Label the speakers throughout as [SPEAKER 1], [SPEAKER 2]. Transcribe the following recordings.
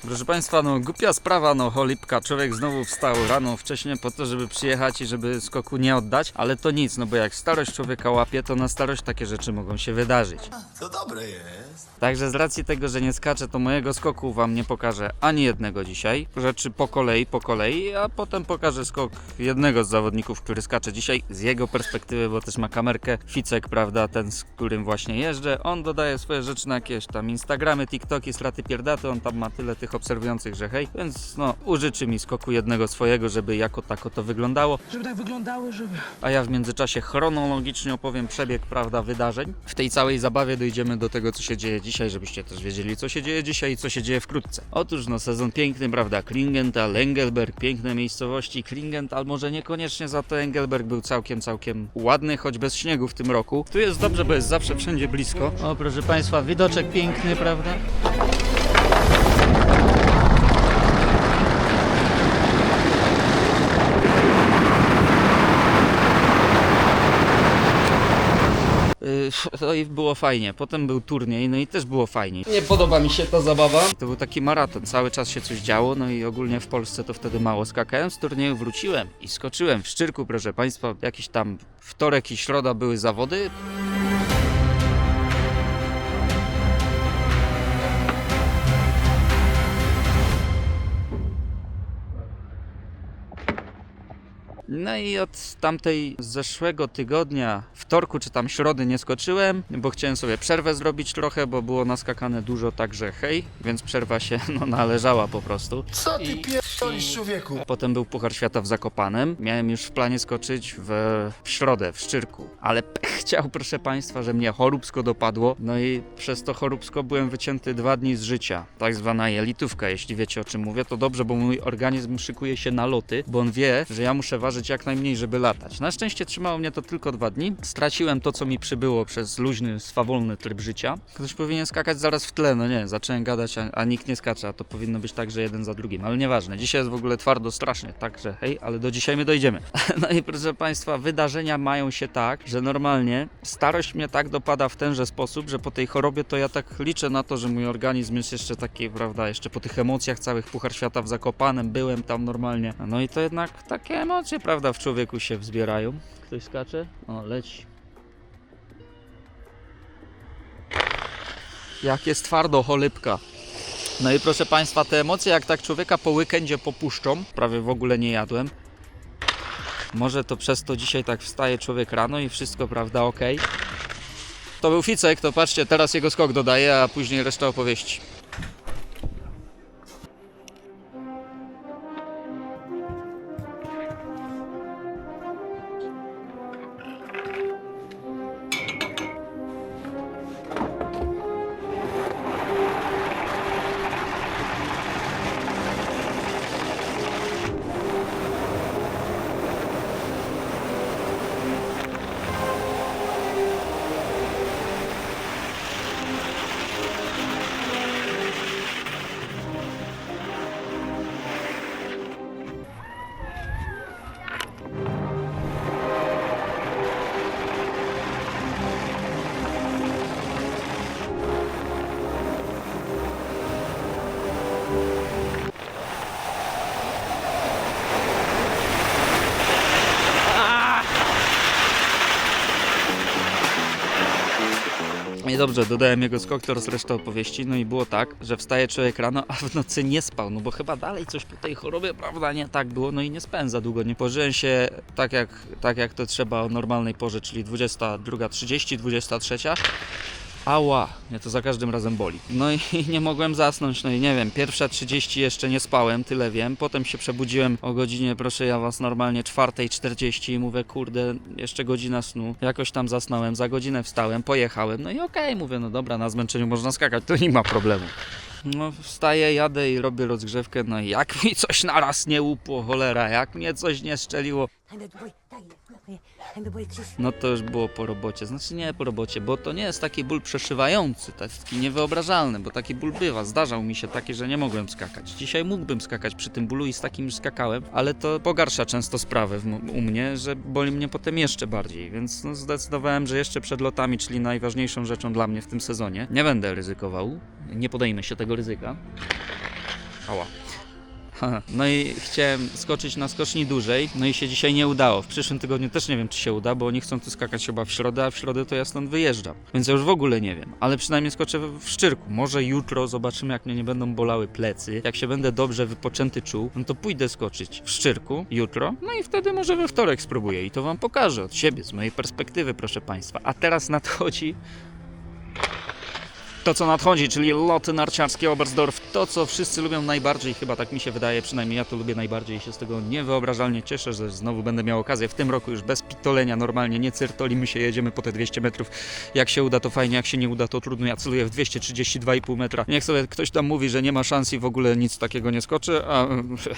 [SPEAKER 1] Proszę Państwa, no głupia sprawa, no cholipka, człowiek znowu wstał rano wcześniej po to, żeby przyjechać i żeby skoku nie oddać, ale to nic, no bo jak starość człowieka łapie, to na starość takie rzeczy mogą się wydarzyć.
[SPEAKER 2] To dobre jest.
[SPEAKER 1] Także z racji tego, że nie skaczę, to mojego skoku wam nie pokażę ani jednego dzisiaj. Rzeczy po kolei, a potem pokażę skok jednego z zawodników, który skacze dzisiaj z jego perspektywy, bo też ma kamerkę. Ficek, prawda, ten z którym właśnie jeżdżę. On dodaje swoje rzeczy na jakieś tam Instagramy, TikToki, straty pierdaty, on tam ma tyle tych obserwujących, że hej. Więc no, użyczy mi skoku jednego swojego, żeby jako tako to wyglądało.
[SPEAKER 3] Żeby tak wyglądało, żeby...
[SPEAKER 1] A ja w międzyczasie chronologicznie opowiem przebieg, prawda, wydarzeń. W tej całej zabawie dojdziemy do tego, co się dzieje dzisiaj, żebyście też wiedzieli, co się dzieje dzisiaj i co się dzieje wkrótce. Otóż no, sezon piękny, prawda, Klingenthal, Engelberg, piękne miejscowości, Klingenthal, może niekoniecznie, za to Engelberg był całkiem ładny, choć bez śniegu w tym roku. Tu jest dobrze, bo jest zawsze wszędzie blisko. O, proszę Państwa, widoczek piękny, prawda? No i było fajnie, potem był turniej, no i też było fajnie. Nie podoba mi się ta zabawa. To był taki maraton, cały czas się coś działo, no i ogólnie w Polsce to wtedy mało skakałem. Z turnieju wróciłem i skoczyłem w Szczyrku, proszę Państwa, jakiś tam wtorek i środa były zawody. No i od tamtej zeszłego tygodnia, wtorku czy tam środy nie skoczyłem, bo chciałem sobie przerwę zrobić trochę, bo było naskakane dużo, także hej, więc przerwa się należała po prostu.
[SPEAKER 2] Co ty pierdolisz, człowieku?
[SPEAKER 1] Potem był Puchar Świata w Zakopanem, miałem już w planie skoczyć w środę w Szczyrku, ale pech chciał, proszę Państwa, że mnie choróbsko dopadło, no i przez to choróbsko byłem wycięty 2 dni z życia, tak zwana jelitówka, jeśli wiecie o czym mówię, to dobrze, bo mój organizm szykuje się na loty, bo on wie, że ja muszę ważyć jak najmniej, żeby latać. Na szczęście trzymało mnie to tylko 2 dni. Straciłem to, co mi przybyło przez luźny, swawolny tryb życia. Ktoś powinien skakać zaraz w tle, no nie, zacząłem gadać, a nikt nie skacze, a to powinno być tak, że jeden za drugim, ale nieważne. Dzisiaj jest w ogóle twardo, strasznie, także hej, ale do dzisiaj my dojdziemy. No i proszę Państwa, wydarzenia mają się tak, że normalnie starość mnie tak dopada w tenże sposób, że po tej chorobie to ja tak liczę na to, że mój organizm jest jeszcze taki, prawda, jeszcze po tych emocjach całych, Puchar Świata w Zakopanem, byłem tam normalnie. No i to jednak takie emocje, prawda, w człowieku się wzbierają. Ktoś skacze? O, leci. Jak jest twardo, cholipka. No i proszę Państwa, te emocje jak tak człowieka po weekendzie popuszczą, prawie w ogóle nie jadłem. Może to przez to dzisiaj tak wstaje człowiek rano i wszystko, prawda, okej. To był Ficek, to patrzcie, teraz jego skok dodaje, a później reszta opowieści. I dobrze, dodałem jego skok, teraz resztę opowieści, no i było tak, że wstaje człowiek rano, a w nocy nie spał, no bo chyba dalej coś po tej chorobie, prawda, nie tak było, no i nie spałem za długo, nie położyłem się tak jak to trzeba o normalnej porze, czyli 22:30, 23. Ała, mnie to za każdym razem boli. No i nie mogłem zasnąć, no i nie wiem, 1:30 jeszcze nie spałem, tyle wiem. Potem się przebudziłem o godzinie, proszę ja was, normalnie 4:40 i mówię, kurde, jeszcze godzina snu. Jakoś tam zasnąłem, za godzinę wstałem, pojechałem, no i okej, mówię, no dobra, na zmęczeniu można skakać, to nie ma problemu. No wstaję, jadę i robię rozgrzewkę, no i jak mi coś naraz nie upło, cholera, jak mnie coś nie strzeliło. No to już było po robocie, znaczy nie po robocie, bo to nie jest taki ból przeszywający, taki niewyobrażalny, bo taki ból bywa, zdarzał mi się taki, że nie mogłem skakać. Dzisiaj mógłbym skakać przy tym bólu i z takim już skakałem, ale to pogarsza często sprawę u mnie, że boli mnie potem jeszcze bardziej, więc no zdecydowałem, że jeszcze przed lotami, czyli najważniejszą rzeczą dla mnie w tym sezonie, nie będę ryzykował, nie podejmę się tego ryzyka. Ała. No i chciałem skoczyć na skoczni dłużej, no i się dzisiaj nie udało. W przyszłym tygodniu też nie wiem, czy się uda, bo oni chcą tu skakać chyba w środę, a w środę to ja stąd wyjeżdżam. Więc ja już w ogóle nie wiem, ale przynajmniej skoczę w Szczyrku. Może jutro zobaczymy, jak mnie nie będą bolały plecy. Jak się będę dobrze wypoczęty czuł, no to pójdę skoczyć w Szczyrku jutro, no i wtedy może we wtorek spróbuję i to wam pokażę od siebie, z mojej perspektywy, proszę państwa. A teraz nadchodzi to, co nadchodzi, czyli loty narciarskie Oberstdorf, to, co wszyscy lubią najbardziej, chyba tak mi się wydaje, przynajmniej ja to lubię najbardziej i się z tego niewyobrażalnie cieszę, że znowu będę miał okazję w tym roku już bez pitolenia, normalnie nie cyrtolimy się, jedziemy po te 200 metrów, jak się uda to fajnie, jak się nie uda to trudno, ja celuję w 232,5 metra, niech sobie ktoś tam mówi, że nie ma szans i w ogóle nic takiego nie skoczy, a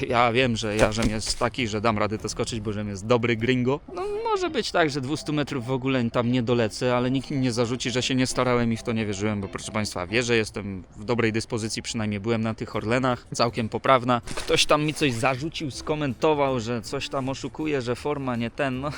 [SPEAKER 1] ja wiem, że jarzem jest taki, że dam radę to skoczyć, bo żem jest dobry gringo, no może być tak, że 200 metrów w ogóle tam nie dolecę, ale nikt mi nie zarzuci, że się nie starałem i w to nie wierzyłem, bo proszę Państwa, wie, że jestem w dobrej dyspozycji, przynajmniej byłem na tych Orlenach, całkiem poprawna. Ktoś tam mi coś zarzucił, skomentował, że coś tam oszukuje, że forma nie ten, no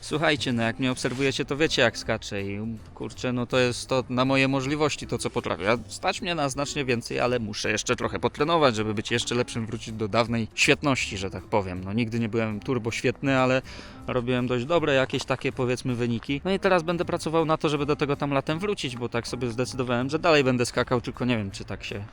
[SPEAKER 1] słuchajcie, no jak mnie obserwujecie, to wiecie jak skaczę i kurczę, no to jest to na moje możliwości, to co potrafię. Stać mnie na znacznie więcej, ale muszę jeszcze trochę potrenować, żeby być jeszcze lepszym, wrócić do dawnej świetności, że tak powiem. No nigdy nie byłem turbo świetny, ale robiłem dość dobre jakieś takie powiedzmy wyniki. No i teraz będę pracował na to, żeby do tego tam latem wrócić, bo tak sobie zdecydowałem, że dalej będę skakał, tylko nie wiem, czy tak się...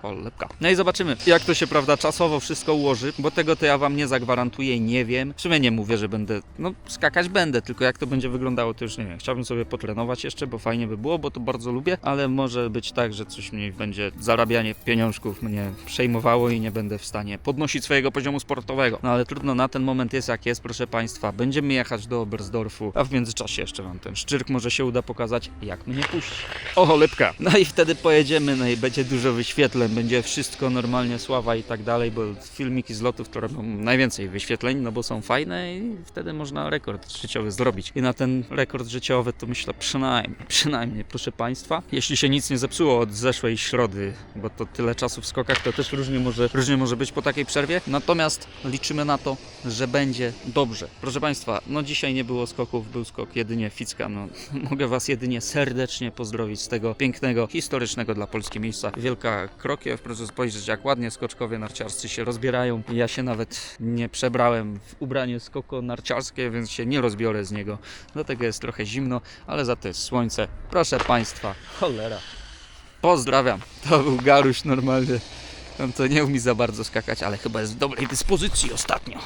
[SPEAKER 1] Cholewka. No i zobaczymy, jak to się, prawda, czasowo wszystko ułoży, bo tego to ja wam nie zagwarantuję i nie wiem. W sumie nie mówię, że będę, no skakać będę, tylko jak to będzie wyglądało, to już nie wiem. Chciałbym sobie potrenować jeszcze, bo fajnie by było, bo to bardzo lubię, ale może być tak, że coś mnie będzie, zarabianie pieniążków mnie przejmowało i nie będę w stanie podnosić swojego poziomu sportowego. No ale trudno, na ten moment jest jak jest, proszę Państwa. Będziemy jechać do Oberstdorfu, a w międzyczasie jeszcze wam ten Szczyrk może się uda pokazać, jak mnie puści. O, cholebka! No i wtedy pojedziemy, no i będzie dużo wyświetleń, będzie wszystko normalnie, sława i tak dalej, bo filmiki z lotów to robią najwięcej wyświetleń, no bo są fajne i wtedy można rekord życiowy zrobić. I na ten rekord życiowy to myślę przynajmniej, proszę Państwa, jeśli się nic nie zepsuło od zeszłej środy, bo to tyle czasu w skokach, to też różnie może być po takiej przerwie, natomiast liczymy na to, że będzie dobrze. Proszę Państwa, no dzisiaj nie było skoków, był skok jedynie Ficka, no mogę Was jedynie serdecznie pozdrowić z tego pięknego, historycznego dla Polski miejsca. Wielka Krokiew, proszę spojrzeć, jak ładnie skoczkowie narciarscy się rozbierają. Ja się nawet nie przebrałem w ubranie skoko-narciarskie, więc się nie rozbiorę z niego. Dlatego jest trochę zimno, ale za to jest słońce. Proszę Państwa, cholera. Pozdrawiam. To był Garuś normalny. On to nie umie za bardzo skakać, ale chyba jest w dobrej dyspozycji ostatnio.